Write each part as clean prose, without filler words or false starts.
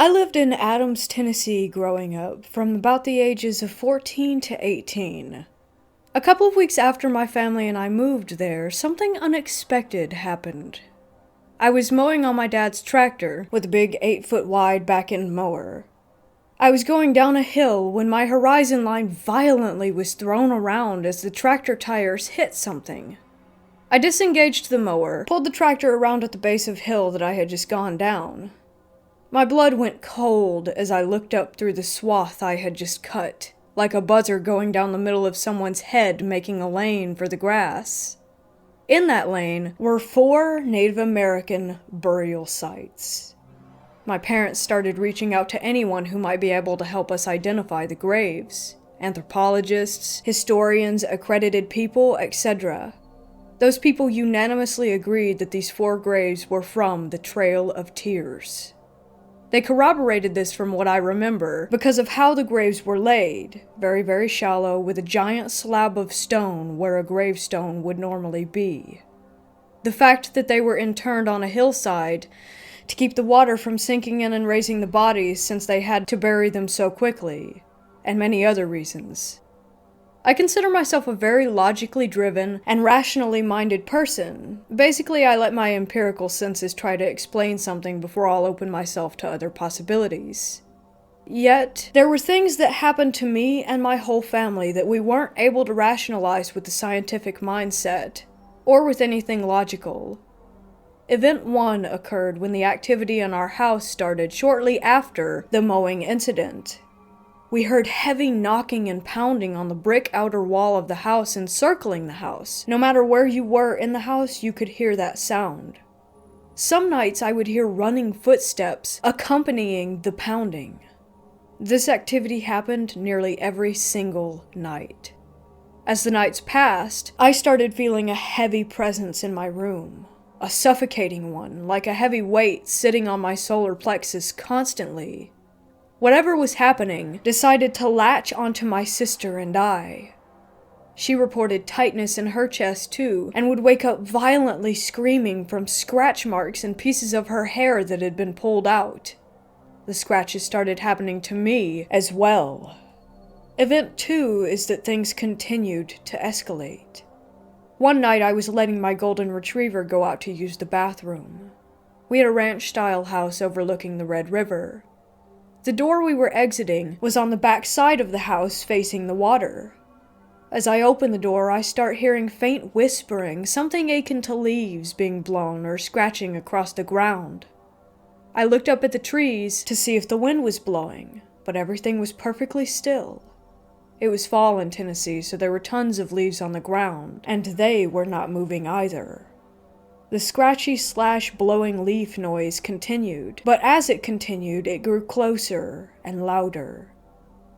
I lived in Adams, Tennessee growing up, from about the ages of 14 to 18. A couple of weeks after my family and I moved there, something unexpected happened. I was mowing on my dad's tractor with a big 8-foot wide back-end mower. I was going down a hill when my horizon line violently was thrown around as the tractor tires hit something. I disengaged the mower, pulled the tractor around at the base of hill that I had just gone down. My blood went cold as I looked up through the swath I had just cut, like a buzzer going down the middle of someone's head making a lane for the grass. In that lane were 4 Native American burial sites. My parents started reaching out to anyone who might be able to help us identify the graves. Anthropologists, historians, accredited people, etc. Those people unanimously agreed that these 4 graves were from the Trail of Tears. They corroborated this from what I remember because of how the graves were laid, very, very shallow, with a giant slab of stone where a gravestone would normally be. The fact that they were interned on a hillside to keep the water from sinking in and raising the bodies since they had to bury them so quickly, and many other reasons. I consider myself a very logically driven and rationally minded person. Basically, I let my empirical senses try to explain something before I'll open myself to other possibilities. Yet, there were things that happened to me and my whole family that we weren't able to rationalize with the scientific mindset, or with anything logical. Event 1 occurred when the activity in our house started shortly after the mowing incident. We heard heavy knocking and pounding on the brick outer wall of the house encircling the house. No matter where you were in the house, you could hear that sound. Some nights I would hear running footsteps accompanying the pounding. This activity happened nearly every single night. As the nights passed, I started feeling a heavy presence in my room. A suffocating one, like a heavy weight sitting on my solar plexus constantly. Whatever was happening decided to latch onto my sister and I. She reported tightness in her chest too, and would wake up violently screaming from scratch marks and pieces of her hair that had been pulled out. The scratches started happening to me as well. Event 2 is that things continued to escalate. One night I was letting my golden retriever go out to use the bathroom. We had a ranch-style house overlooking the Red River. The door we were exiting was on the back side of the house facing the water. As I open the door, I start hearing faint whispering, something akin to leaves being blown or scratching across the ground. I looked up at the trees to see if the wind was blowing, but everything was perfectly still. It was fall in Tennessee, so there were tons of leaves on the ground, and they were not moving either. The scratchy/blowing leaf noise continued, but as it continued, it grew closer and louder.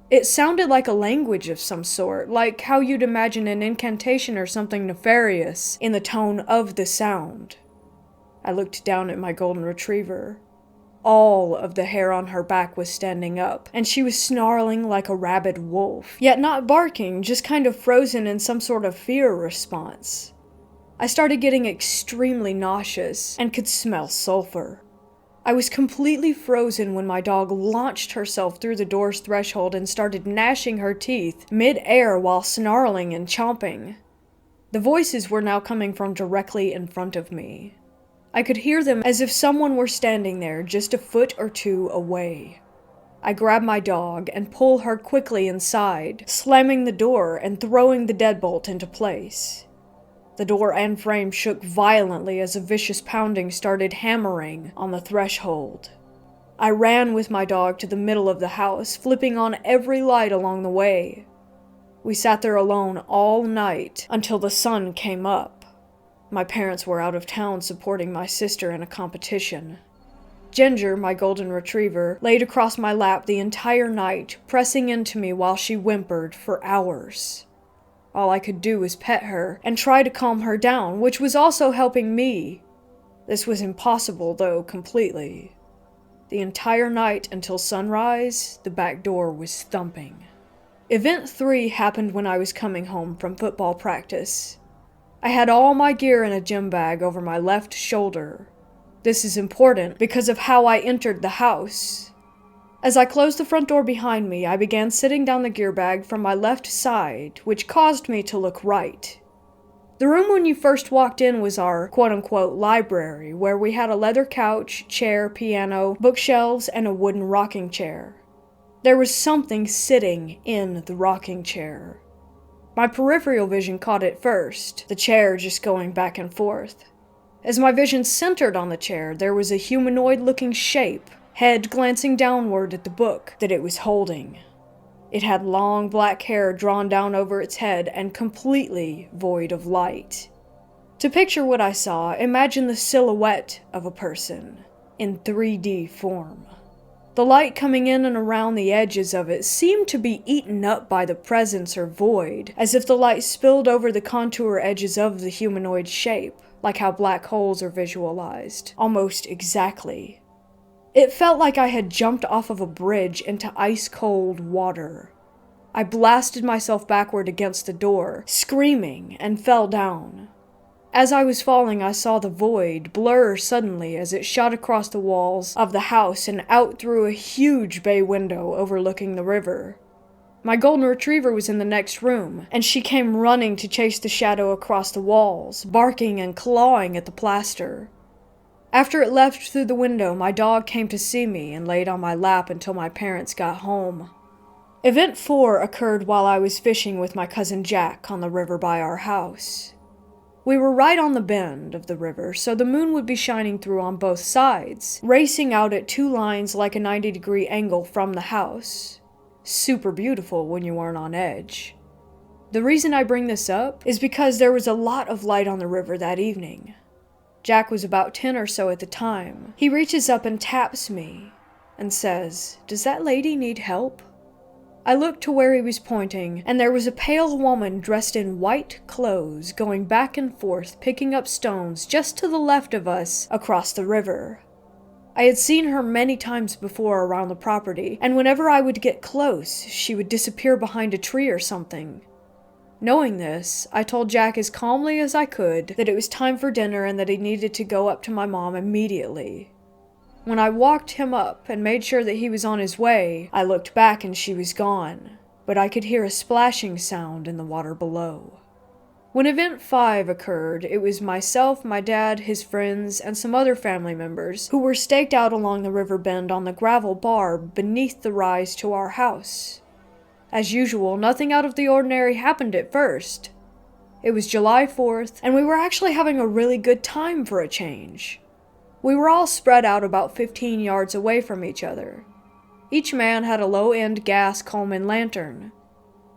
It sounded like a language of some sort, like how you'd imagine an incantation or something nefarious in the tone of the sound. I looked down at my golden retriever. All of the hair on her back was standing up, and she was snarling like a rabid wolf, yet not barking, just kind of frozen in some sort of fear response. I started getting extremely nauseous and could smell sulfur. I was completely frozen when my dog launched herself through the door's threshold and started gnashing her teeth mid-air while snarling and chomping. The voices were now coming from directly in front of me. I could hear them as if someone were standing there just a foot or 2 away. I grab my dog and pull her quickly inside, slamming the door and throwing the deadbolt into place. The door and frame shook violently as a vicious pounding started hammering on the threshold. I ran with my dog to the middle of the house, flipping on every light along the way. We sat there alone all night until the sun came up. My parents were out of town supporting my sister in a competition. Ginger, my golden retriever, laid across my lap the entire night, pressing into me while she whimpered for hours. All I could do was pet her and try to calm her down, which was also helping me. This was impossible, though, completely. The entire night until sunrise, the back door was thumping. Event 3 happened when I was coming home from football practice. I had all my gear in a gym bag over my left shoulder. This is important because of how I entered the house. As I closed the front door behind me, I began sitting down the gear bag from my left side, which caused me to look right. The room when you first walked in was our quote-unquote library, where we had a leather couch, chair, piano, bookshelves, and a wooden rocking chair. There was something sitting in the rocking chair. My peripheral vision caught it first, the chair just going back and forth. As my vision centered on the chair, there was a humanoid-looking shape, head glancing downward at the book that it was holding. It had long black hair drawn down over its head and completely void of light. To picture what I saw, imagine the silhouette of a person in 3D form. The light coming in and around the edges of it seemed to be eaten up by the presence or void, as if the light spilled over the contour edges of the humanoid shape, like how black holes are visualized, almost exactly. It felt like I had jumped off of a bridge into ice-cold water. I blasted myself backward against the door, screaming, and fell down. As I was falling, I saw the void blur suddenly as it shot across the walls of the house and out through a huge bay window overlooking the river. My golden retriever was in the next room, and she came running to chase the shadow across the walls, barking and clawing at the plaster. After it left through the window, my dog came to see me and laid on my lap until my parents got home. Event 4 occurred while I was fishing with my cousin Jack on the river by our house. We were right on the bend of the river, so the moon would be shining through on both sides, racing out at 2 lines like a 90-degree angle from the house. Super beautiful when you weren't on edge. The reason I bring this up is because there was a lot of light on the river that evening. Jack was about 10 or so at the time. He reaches up and taps me and says, "Does that lady need help?" I looked to where he was pointing, and there was a pale woman dressed in white clothes going back and forth picking up stones just to the left of us across the river. I had seen her many times before around the property, and whenever I would get close, she would disappear behind a tree or something. Knowing this, I told Jack as calmly as I could that it was time for dinner and that he needed to go up to my mom immediately. When I walked him up and made sure that he was on his way, I looked back and she was gone, but I could hear a splashing sound in the water below. When Event 5 occurred, it was myself, my dad, his friends, and some other family members who were staked out along the river bend on the gravel bar beneath the rise to our house. As usual, nothing out of the ordinary happened at first. It was July 4th, and we were actually having a really good time for a change. We were all spread out about 15 yards away from each other. Each man had a low-end gas Coleman lantern.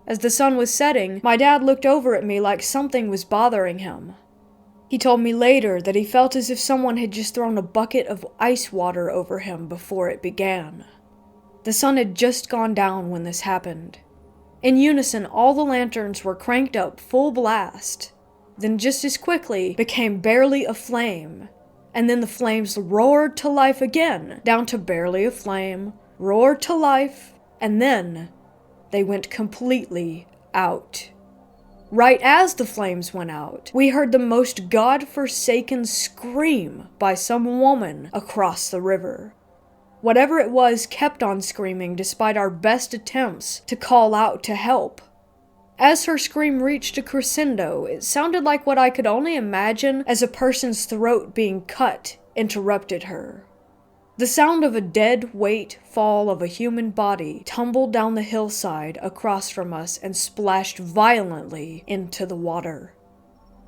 As the sun was setting, my dad looked over at me like something was bothering him. He told me later that he felt as if someone had just thrown a bucket of ice water over him before it began. The sun had just gone down when this happened. In unison, all the lanterns were cranked up full blast, then just as quickly became barely aflame. And then the flames roared to life again, down to barely a flame, roared to life, and then they went completely out. Right as the flames went out, we heard the most God-forsaken scream by some woman across the river. Whatever it was kept on screaming despite our best attempts to call out to help. As her scream reached a crescendo, it sounded like what I could only imagine as a person's throat being cut interrupted her. The sound of a dead weight fall of a human body tumbled down the hillside across from us and splashed violently into the water.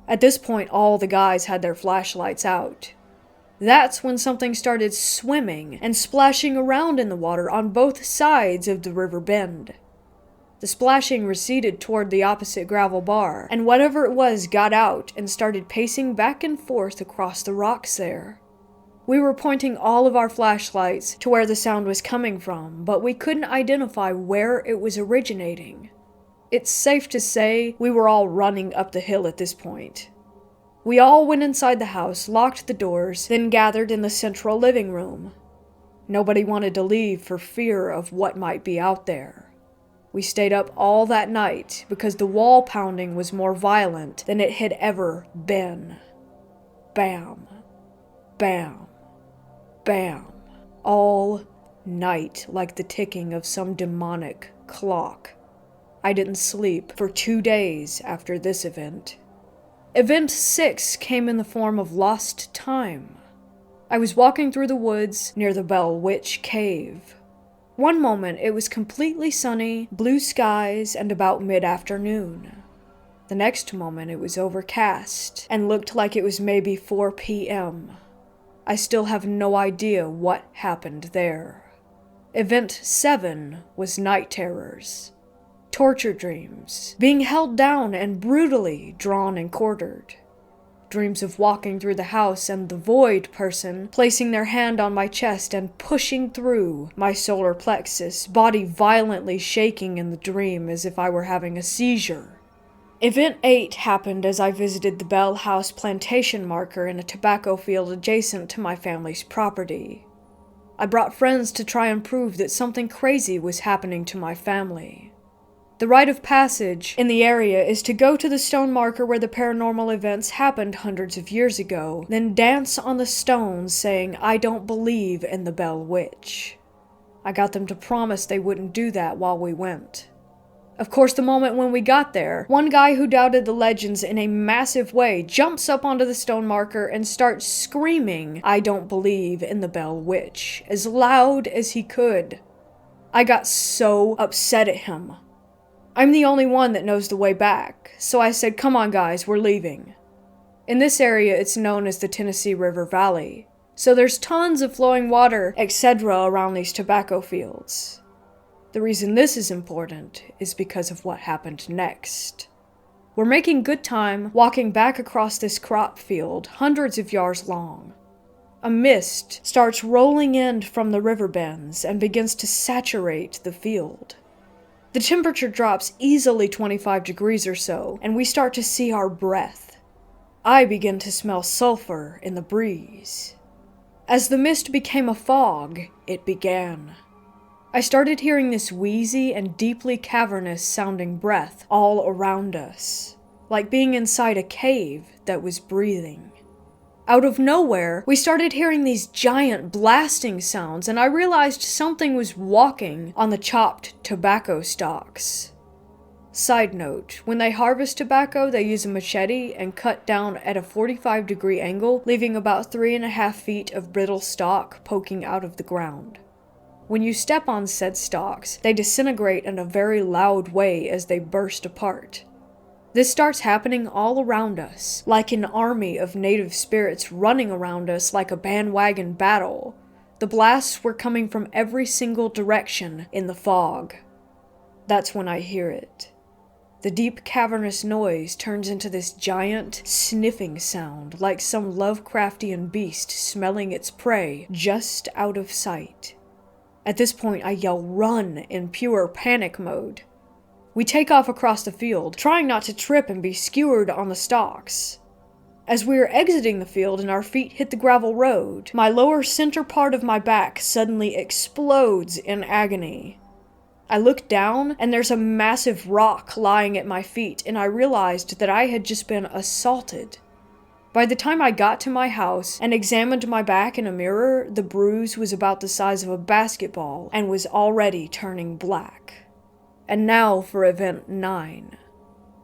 At this point, all the guys had their flashlights out. That's when something started swimming and splashing around in the water on both sides of the river bend. The splashing receded toward the opposite gravel bar, and whatever it was got out and started pacing back and forth across the rocks there. We were pointing all of our flashlights to where the sound was coming from, but we couldn't identify where it was originating. It's safe to say we were all running up the hill at this point. We all went inside the house, locked the doors, then gathered in the central living room. Nobody wanted to leave for fear of what might be out there. We stayed up all that night because the wall pounding was more violent than it had ever been. Bam. Bam. Bam. All Night like the ticking of some demonic clock. I didn't sleep for 2 days after this event. Event 6 came in the form of lost time. I was walking through the woods near the Bell Witch Cave. One moment it was completely sunny, blue skies, and about mid-afternoon. The next moment it was overcast and looked like it was maybe 4 p.m. I still have no idea what happened there. Event 7 was night terrors. Torture dreams, being held down and brutally drawn and quartered. Dreams of walking through the house and the void person placing their hand on my chest and pushing through my solar plexus, body violently shaking in the dream as if I were having a seizure. Event 8 happened as I visited the Bell House plantation marker in a tobacco field adjacent to my family's property. I brought friends to try and prove that something crazy was happening to my family. The rite of passage in the area is to go to the stone marker where the paranormal events happened hundreds of years ago, then dance on the stones saying, "I don't believe in the Bell Witch." I got them to promise they wouldn't do that while we went. Of course, the moment when we got there, one guy who doubted the legends in a massive way jumps up onto the stone marker and starts screaming, "I don't believe in the Bell Witch," as loud as he could. I got so upset at him. I'm the only one that knows the way back, so I said, "Come on guys, we're leaving." In this area it's known as the Tennessee River Valley, so there's tons of flowing water, etc. around these tobacco fields. The reason this is important is because of what happened next. We're making good time walking back across this crop field, hundreds of yards long. A mist starts rolling in from the river bends and begins to saturate the field. The temperature drops easily 25 degrees or so, and we start to see our breath. I begin to smell sulfur in the breeze. As the mist became a fog, it began. I started hearing this wheezy and deeply cavernous sounding breath all around us, like being inside a cave that was breathing. Out of nowhere, we started hearing these giant blasting sounds, and I realized something was walking on the chopped tobacco stalks. Side note, when they harvest tobacco, they use a machete and cut down at a 45-degree angle, leaving about 3.5 feet of brittle stalk poking out of the ground. When you step on said stalks, they disintegrate in a very loud way as they burst apart. This starts happening all around us, like an army of native spirits running around us like a bandwagon battle. The blasts were coming from every single direction in the fog. That's when I hear it. The deep cavernous noise turns into this giant, sniffing sound, like some Lovecraftian beast smelling its prey just out of sight. At this point, I yell "run" in pure panic mode. We take off across the field, trying not to trip and be skewered on the stalks. As we are exiting the field and our feet hit the gravel road, my lower center part of my back suddenly explodes in agony. I look down, and there's a massive rock lying at my feet, and I realized that I had just been assaulted. By the time I got to my house and examined my back in a mirror, the bruise was about the size of a basketball and was already turning black. And now for event 9.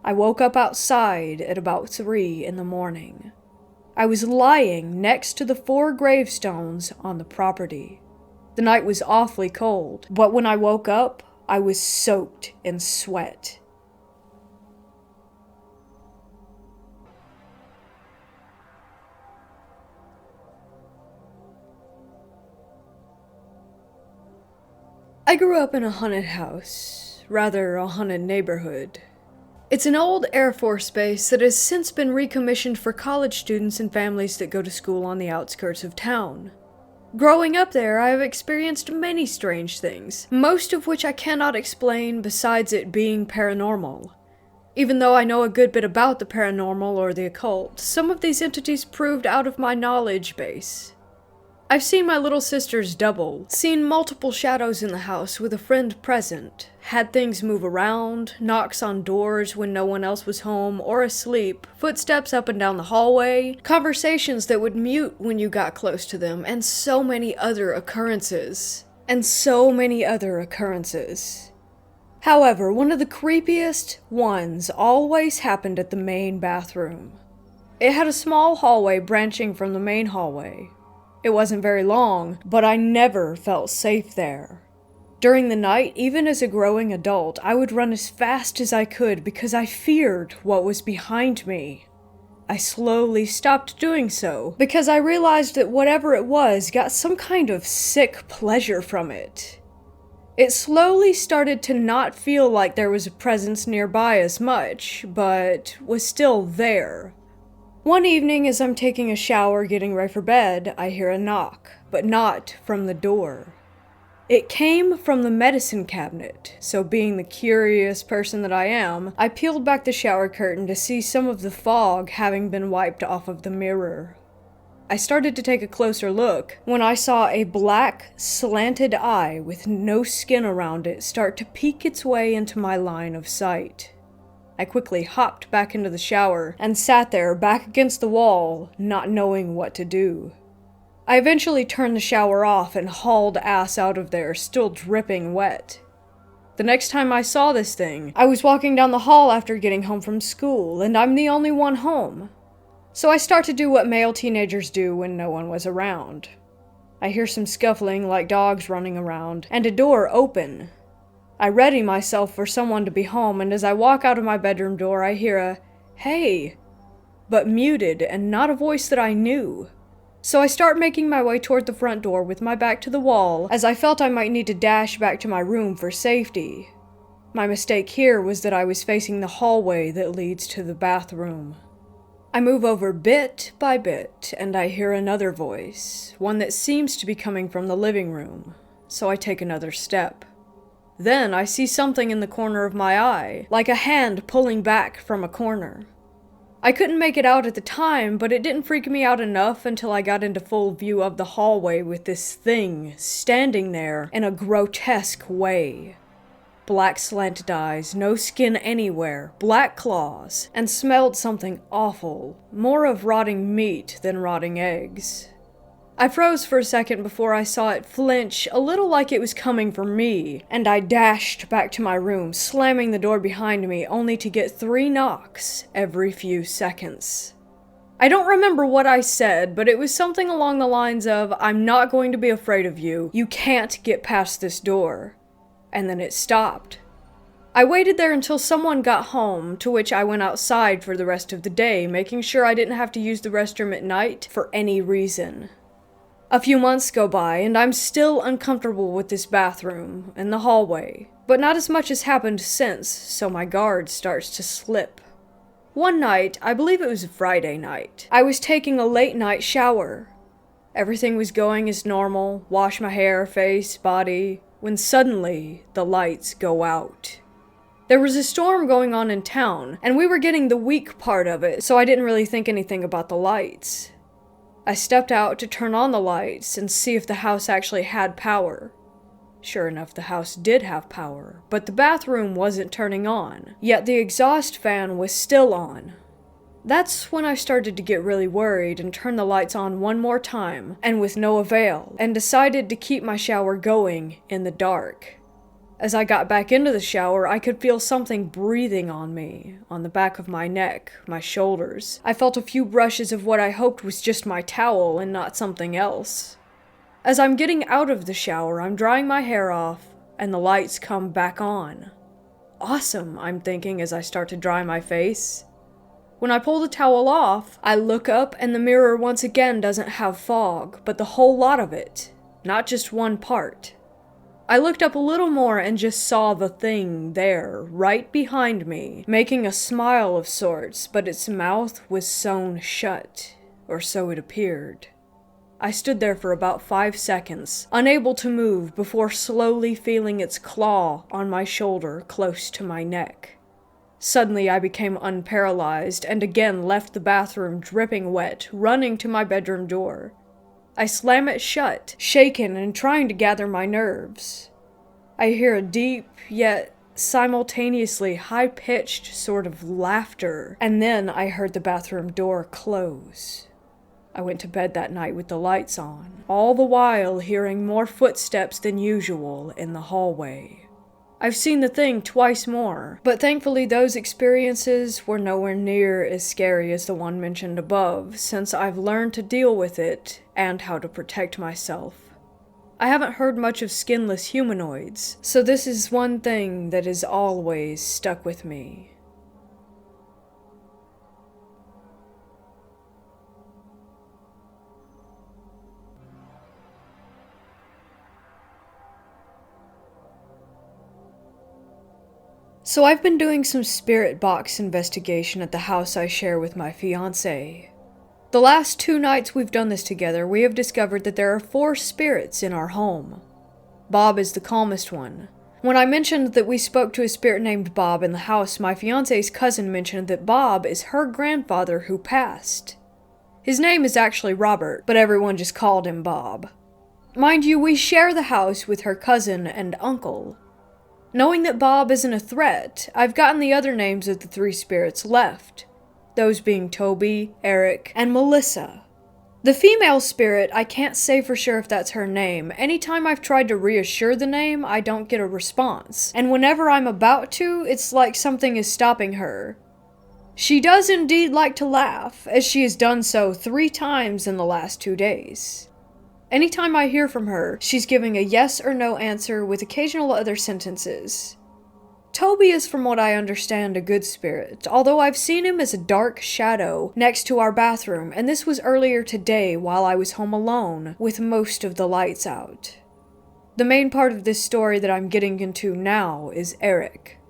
I woke up outside at about 3 in the morning. I was lying next to the 4 gravestones on the property. The night was awfully cold, but when I woke up, I was soaked in sweat. I grew up in a haunted house. Rather, a haunted neighborhood. It's an old Air Force base that has since been recommissioned for college students and families that go to school on the outskirts of town. Growing up there, I have experienced many strange things, most of which I cannot explain besides it being paranormal. Even though I know a good bit about the paranormal or the occult, some of these entities proved out of my knowledge base. I've seen my little sister's double, seen multiple shadows in the house with a friend present, had things move around, knocks on doors when no one else was home or asleep, footsteps up and down the hallway, conversations that would mute when you got close to them, and so many other occurrences. and so many other occurrences. However, one of the creepiest ones always happened at the main bathroom. It had a small hallway branching from the main hallway. It wasn't very long, but I never felt safe there. During the night, even as a growing adult, I would run as fast as I could because I feared what was behind me. I slowly stopped doing so because I realized that whatever it was got some kind of sick pleasure from it. It slowly started to not feel like there was a presence nearby as much, but was still there. One evening, as I'm taking a shower getting ready for bed, I hear a knock, but not from the door. It came from the medicine cabinet, so being the curious person that I am, I peeled back the shower curtain to see some of the fog having been wiped off of the mirror. I started to take a closer look when I saw a black, slanted eye with no skin around it start to peek its way into my line of sight. I quickly hopped back into the shower and sat there back against the wall, not knowing what to do. I eventually turned the shower off and hauled ass out of there, still dripping wet. The next time I saw this thing, I was walking down the hall after getting home from school, and I'm the only one home. So I start to do what male teenagers do when no one was around. I hear some scuffling like dogs running around, and a door open. I ready myself for someone to be home, and as I walk out of my bedroom door, I hear a, "Hey," but muted and not a voice that I knew. So I start making my way toward the front door with my back to the wall, as I felt I might need to dash back to my room for safety. My mistake here was that I was facing the hallway that leads to the bathroom. I move over bit by bit, and I hear another voice, one that seems to be coming from the living room, so I take another step. Then I see something in the corner of my eye, like a hand pulling back from a corner. I couldn't make it out at the time, but it didn't freak me out enough until I got into full view of the hallway with this thing standing there in a grotesque way. Black slanted eyes, no skin anywhere, black claws, and smelled something awful, more of rotting meat than rotting eggs. I froze for a second before I saw it flinch, a little like it was coming for me, and I dashed back to my room, slamming the door behind me, only to get 3 knocks every few seconds. I don't remember what I said, but it was something along the lines of, "I'm not going to be afraid of you. You can't get past this door." And then it stopped. I waited there until someone got home, to which I went outside for the rest of the day, making sure I didn't have to use the restroom at night for any reason. A few months go by, and I'm still uncomfortable with this bathroom and the hallway, but not as much has happened since, so my guard starts to slip. One night, I believe it was a Friday night, I was taking a late night shower. Everything was going as normal, wash my hair, face, body, when suddenly the lights go out. There was a storm going on in town, and we were getting the weak part of it, so I didn't really think anything about the lights. I stepped out to turn on the lights and see if the house actually had power. Sure enough, the house did have power, but the bathroom wasn't turning on, yet the exhaust fan was still on. That's when I started to get really worried and turned the lights on one more time, and with no avail, and decided to keep my shower going in the dark. As I got back into the shower, I could feel something breathing on me, on the back of my neck, my shoulders. I felt a few brushes of what I hoped was just my towel and not something else. As I'm getting out of the shower, I'm drying my hair off, and the lights come back on. Awesome, I'm thinking as I start to dry my face. When I pull the towel off, I look up and the mirror once again doesn't have fog, but the whole lot of it, not just one part. I looked up a little more and just saw the thing there, right behind me, making a smile of sorts, but its mouth was sewn shut, or so it appeared. I stood there for about 5 seconds, unable to move, before slowly feeling its claw on my shoulder close to my neck. Suddenly I became unparalyzed and again left the bathroom dripping wet, running to my bedroom door. I slam it shut, shaken and trying to gather my nerves. I hear a deep, yet simultaneously high-pitched sort of laughter, and then I heard the bathroom door close. I went to bed that night with the lights on, all the while hearing more footsteps than usual in the hallway. I've seen the thing twice more, but thankfully those experiences were nowhere near as scary as the one mentioned above, since I've learned to deal with it and how to protect myself. I haven't heard much of skinless humanoids, so this is one thing that has always stuck with me. So I've been doing some spirit box investigation at the house I share with my fiancé. The last 2 nights we've done this together, we have discovered that there are 4 spirits in our home. Bob is the calmest one. When I mentioned that we spoke to a spirit named Bob in the house, my fiancé's cousin mentioned that Bob is her grandfather who passed. His name is actually Robert, but everyone just called him Bob. Mind you, we share the house with her cousin and uncle. Knowing that Bob isn't a threat, I've gotten the other names of the 3 spirits left. Those being Toby, Eric, and Melissa. The female spirit, I can't say for sure if that's her name. Anytime I've tried to reassure the name, I don't get a response. And whenever I'm about to, it's like something is stopping her. She does indeed like to laugh, as she has done so 3 times in the last 2 days. Anytime I hear from her, she's giving a yes or no answer with occasional other sentences. Toby is, from what I understand, a good spirit, although I've seen him as a dark shadow next to our bathroom, and this was earlier today while I was home alone, with most of the lights out. The main part of this story that I'm getting into now is Eric.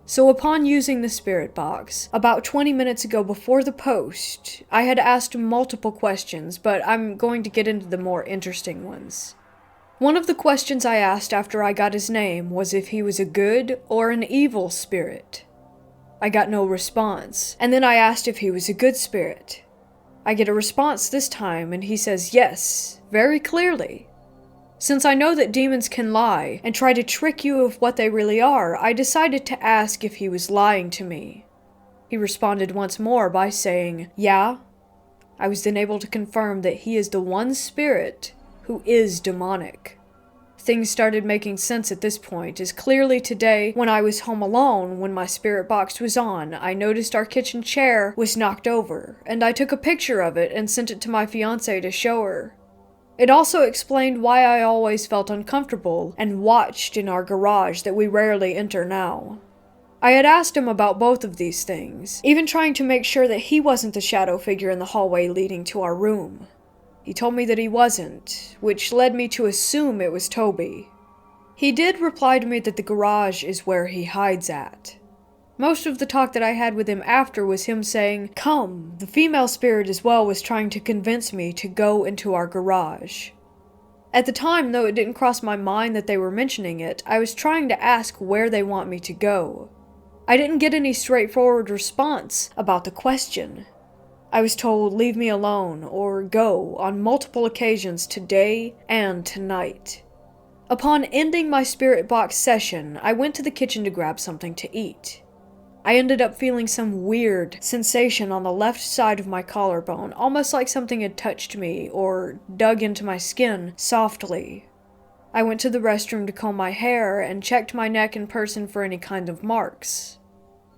So upon using the spirit box, about 20 minutes ago before the post, I had asked multiple questions, but I'm going to get into the more interesting ones. One of the questions I asked after I got his name was if he was a good or an evil spirit. I got no response, and then I asked if he was a good spirit. I get a response this time, and he says yes, very clearly. Since I know that demons can lie and try to trick you of what they really are, I decided to ask if he was lying to me. He responded once more by saying, yeah. I was then able to confirm that he is the one spirit who is demonic. Things started making sense at this point, as clearly today, when I was home alone, when my spirit box was on, I noticed our kitchen chair was knocked over, and I took a picture of it and sent it to my fiancée to show her. It also explained why I always felt uncomfortable and watched in our garage that we rarely enter now. I had asked him about both of these things, even trying to make sure that he wasn't the shadow figure in the hallway leading to our room. He told me that he wasn't, which led me to assume it was Toby. He did reply to me that the garage is where he hides at. Most of the talk that I had with him after was him saying, "Come." The female spirit as well was trying to convince me to go into our garage. At the time, though it didn't cross my mind that they were mentioning it, I was trying to ask where they want me to go. I didn't get any straightforward response about the question. I was told, leave me alone, or go, on multiple occasions today and tonight. Upon ending my spirit box session, I went to the kitchen to grab something to eat. I ended up feeling some weird sensation on the left side of my collarbone, almost like something had touched me or dug into my skin softly. I went to the restroom to comb my hair and checked my neck and person for any kind of marks.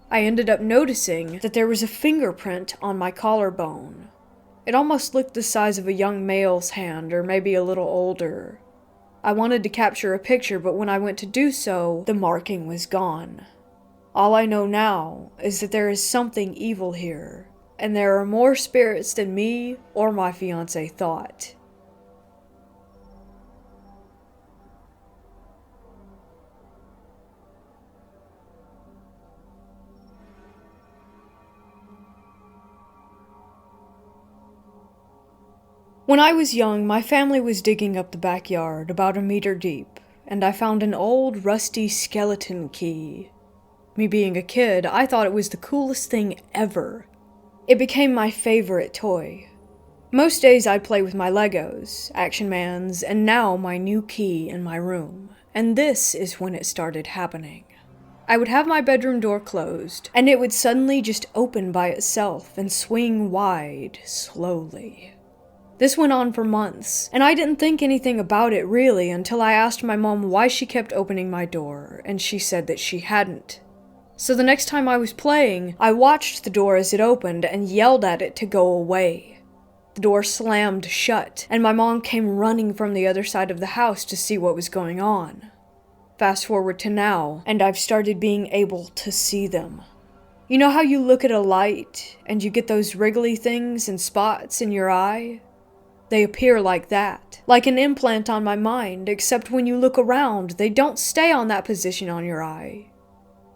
I ended up noticing that there was a fingerprint on my collarbone. It almost looked the size of a young male's hand, or maybe a little older. I wanted to capture a picture, but when I went to do so, the marking was gone. All I know now is that there is something evil here, and there are more spirits than me or my fiancé thought. When I was young, my family was digging up the backyard about 1 meter deep, and I found an old, rusty skeleton key. Me being a kid, I thought it was the coolest thing ever. It became my favorite toy. Most days I'd play with my Legos, Action Mans, and now my new key in my room. And this is when it started happening. I would have my bedroom door closed, and it would suddenly just open by itself and swing wide, slowly. This went on for months, and I didn't think anything about it really until I asked my mom why she kept opening my door, and she said that she hadn't. So the next time I was playing, I watched the door as it opened and yelled at it to go away. The door slammed shut, and my mom came running from the other side of the house to see what was going on. Fast forward to now, and I've started being able to see them. You know how you look at a light, and you get those wriggly things and spots in your eye? They appear like that, like an implant on my mind, except when you look around, they don't stay on that position on your eye.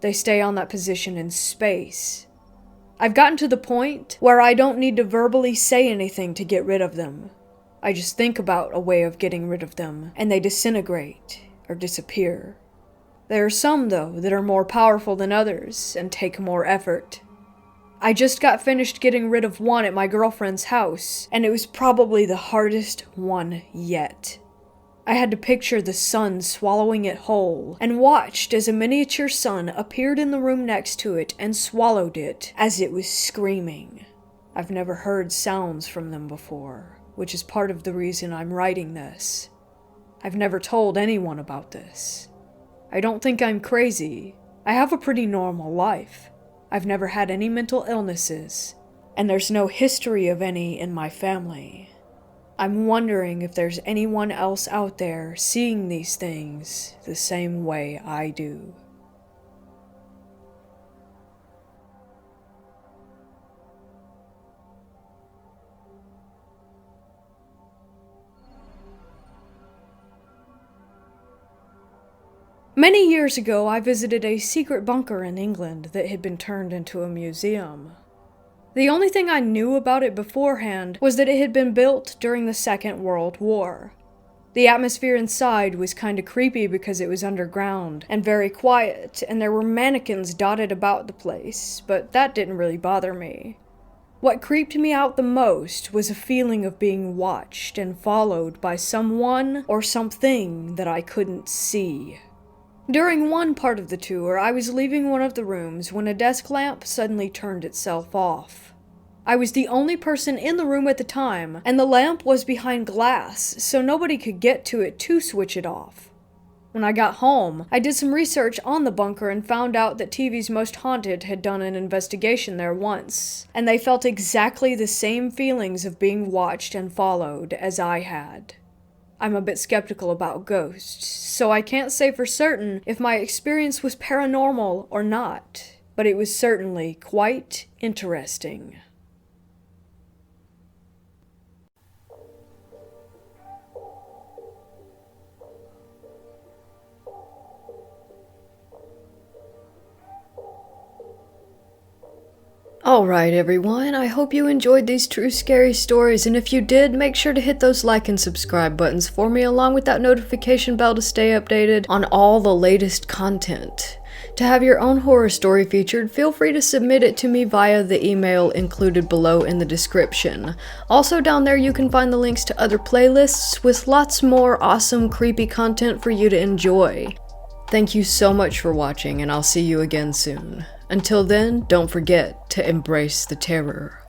They stay on that position in space. I've gotten to the point where I don't need to verbally say anything to get rid of them. I just think about a way of getting rid of them, and they disintegrate or disappear. There are some, though, that are more powerful than others and take more effort. I just got finished getting rid of one at my girlfriend's house, and it was probably the hardest one yet. I had to picture the sun swallowing it whole, and watched as a miniature sun appeared in the room next to it and swallowed it as it was screaming. I've never heard sounds from them before, which is part of the reason I'm writing this. I've never told anyone about this. I don't think I'm crazy. I have a pretty normal life. I've never had any mental illnesses, and there's no history of any in my family. I'm wondering if there's anyone else out there seeing these things the same way I do. Many years ago, I visited a secret bunker in England that had been turned into a museum. The only thing I knew about it beforehand was that it had been built during the Second World War. The atmosphere inside was kinda creepy because it was underground and very quiet, and there were mannequins dotted about the place, but that didn't really bother me. What creeped me out the most was a feeling of being watched and followed by someone or something that I couldn't see. During one part of the tour, I was leaving one of the rooms when a desk lamp suddenly turned itself off. I was the only person in the room at the time, and the lamp was behind glass, so nobody could get to it to switch it off. When I got home, I did some research on the bunker and found out that TV's Most Haunted had done an investigation there once, and they felt exactly the same feelings of being watched and followed as I had. I'm a bit skeptical about ghosts, so I can't say for certain if my experience was paranormal or not, but it was certainly quite interesting. Alright everyone, I hope you enjoyed these true scary stories, and if you did, make sure to hit those like and subscribe buttons for me along with that notification bell to stay updated on all the latest content. To have your own horror story featured, feel free to submit it to me via the email included below in the description. Also down there you can find the links to other playlists with lots more awesome creepy content for you to enjoy. Thank you so much for watching, and I'll see you again soon. Until then, don't forget to embrace the terror.